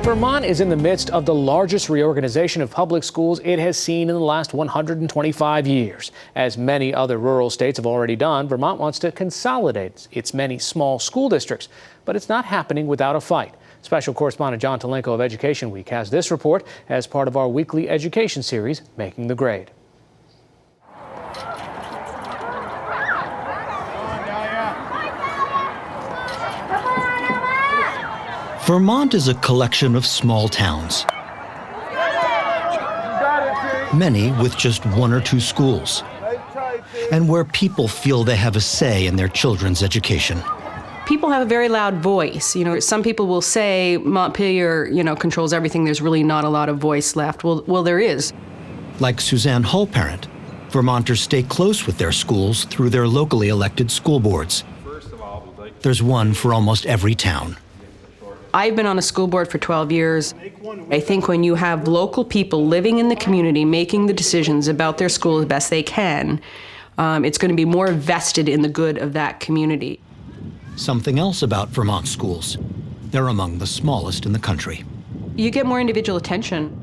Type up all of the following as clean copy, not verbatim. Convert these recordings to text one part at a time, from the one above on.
Vermont is in the midst of the largest reorganization of public schools it has seen in the last 125 years. As many other rural states have already done, Vermont wants to consolidate its many small school districts, but it's not happening without a fight. Special correspondent John Tulenko of Education Week has this report as part of our weekly education series, Making the Grade. Vermont is a collection of small towns, many with just one or two schools, and where people feel they have a say in their children's education. People have a very loud voice. You know, some people will say Montpelier, controls everything. There's really not a lot of voice left. Well, there is. Like Suzanne Hull-Parent, Vermonters stay close with their schools through their locally elected school boards. There's one for almost every town. I've been on a school board for 12 years. I think when you have local people living in the community making the decisions about their school as best they can, it's going to be more vested in the good of that community. Something else about Vermont schools: they're among the smallest in the country. You get more individual attention.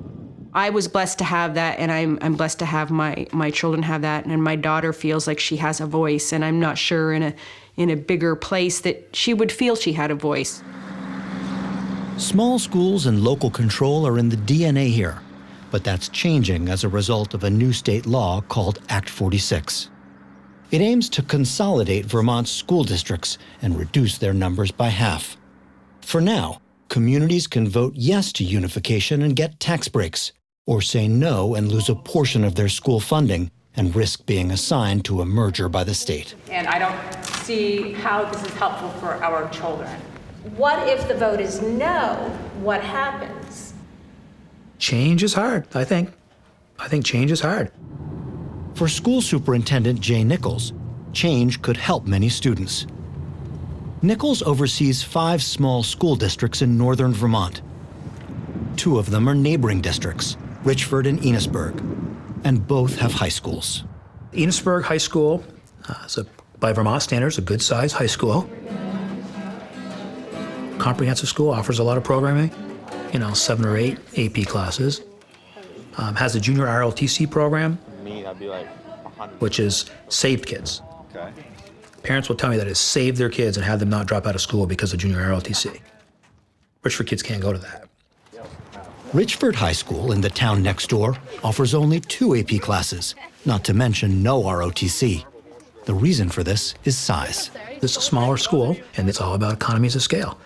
I was blessed to have that, and I'm blessed to have my children have that, and my daughter feels like she has a voice, and I'm not sure in a bigger place that she would feel she had a voice. Small schools and local control are in the DNA here, but that's changing as a result of a new state law called Act 46. It aims to consolidate Vermont's school districts and reduce their numbers by half. For now, communities can vote yes to unification and get tax breaks, or say no and lose a portion of their school funding and risk being assigned to a merger by the state. And I don't see how this is helpful for our children. What if the vote is no? What happens? Change is hard, I think. I think change is hard. For School Superintendent Jay Nichols, change could help many students. Nichols oversees 5 small school districts in northern Vermont. 2 of them are neighboring districts, Richford and Enosburg, and both have high schools. Enosburg High School is, by Vermont standards, a good-sized high school. Comprehensive school, offers a lot of programming, 7 or 8 AP classes. Has a junior ROTC program, which is saved kids. Okay. Parents will tell me that it's saved their kids and had them not drop out of school because of junior ROTC. Richford kids can't go to that. Richford High School in the town next door offers only 2 AP classes, not to mention no ROTC. The reason for this is size. This is a smaller school, and it's all about economies of scale.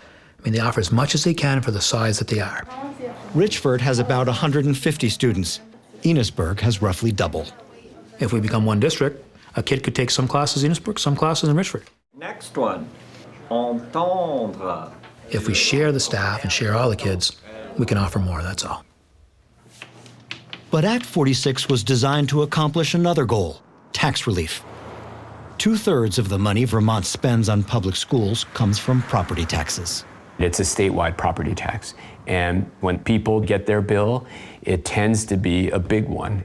They offer as much as they can for the size that they are. Richford has about 150 students. Enosburg has roughly double. If we become one district, a kid could take some classes in Enosburg, some classes in Richford. Next one, entendre. If we share the staff and share all the kids, we can offer more, that's all. But Act 46 was designed to accomplish another goal: tax relief. 2/3 of the money Vermont spends on public schools comes from property taxes. It's a statewide property tax, and when people get their bill, it tends to be a big one.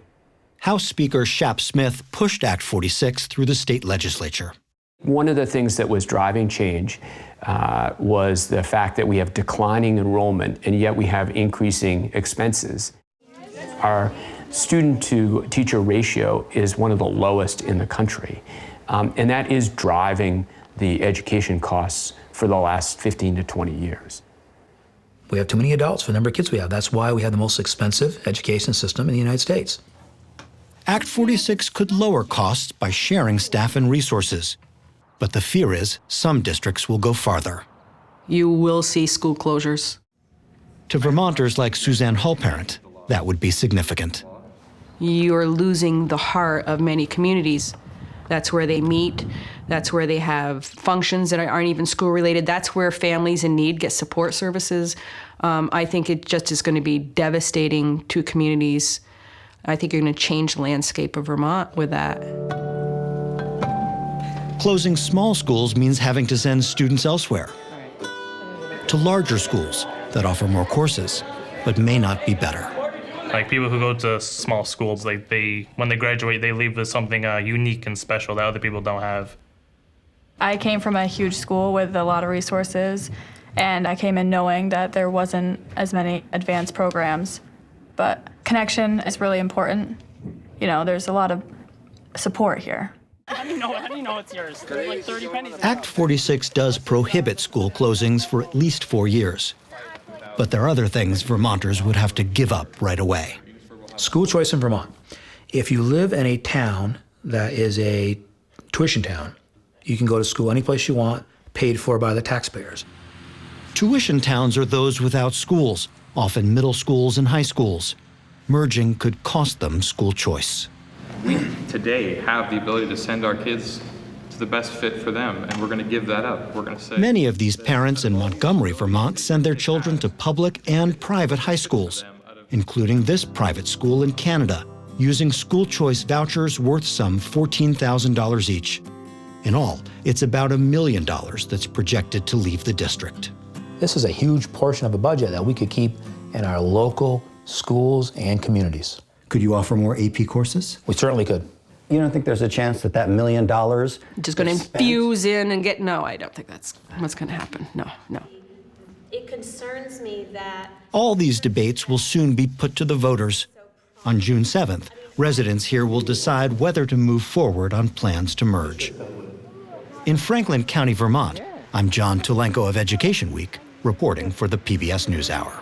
House Speaker Shap Smith pushed Act 46 through the state legislature. One of the things that was driving change was the fact that we have declining enrollment, and yet we have increasing expenses. Our student-to-teacher ratio is one of the lowest in the country, and that is driving the education costs for the last 15 to 20 years. We have too many adults for the number of kids we have. That's why we have the most expensive education system in the United States. Act 46 could lower costs by sharing staff and resources. But the fear is some districts will go farther. You will see school closures. To Vermonters like Suzanne Hull-Parent, that would be significant. You're losing the heart of many communities. That's where they meet. That's where they have functions that aren't even school-related. That's where families in need get support services. I think it just is going to be devastating to communities. I think you're going to change the landscape of Vermont with that. Closing small schools means having to send students elsewhere, to larger schools that offer more courses, but may not be better. Like people who go to small schools, when they graduate, they leave with something unique and special that other people don't have. I came from a huge school with a lot of resources, And I came in knowing that there wasn't as many advanced programs, but connection is really important. You know, there's a lot of support here. How do you know it's yours? There's like 30 pennies. Act 46 does prohibit school closings for at least 4 years. But there are other things Vermonters would have to give up right away. School choice in Vermont. If you live in a town that is a tuition town, you can go to school any place you want, paid for by the taxpayers. Tuition towns are those without schools, often middle schools and high schools. Merging could cost them school choice. We today have the ability to send our kids to the best fit for them, and we're going to give that up. We're going to say Many of these parents in Montgomery, Vermont, send their children to public and private high schools, including this private school in Canada, using school choice vouchers worth some $14,000 each. In all, it's about $1 million that's projected to leave the district. This is a huge portion of a budget that we could keep in our local schools and communities. Could you offer more AP courses? We certainly could. You don't think there's a chance that $1 million Just going to infuse in and get, no, I don't think that's what's going to happen. No. It concerns me that All these debates will soon be put to the voters. On June 7th, residents here will decide whether to move forward on plans to merge. In Franklin County, Vermont, I'm Tulenko of Education Week, reporting for the PBS NewsHour.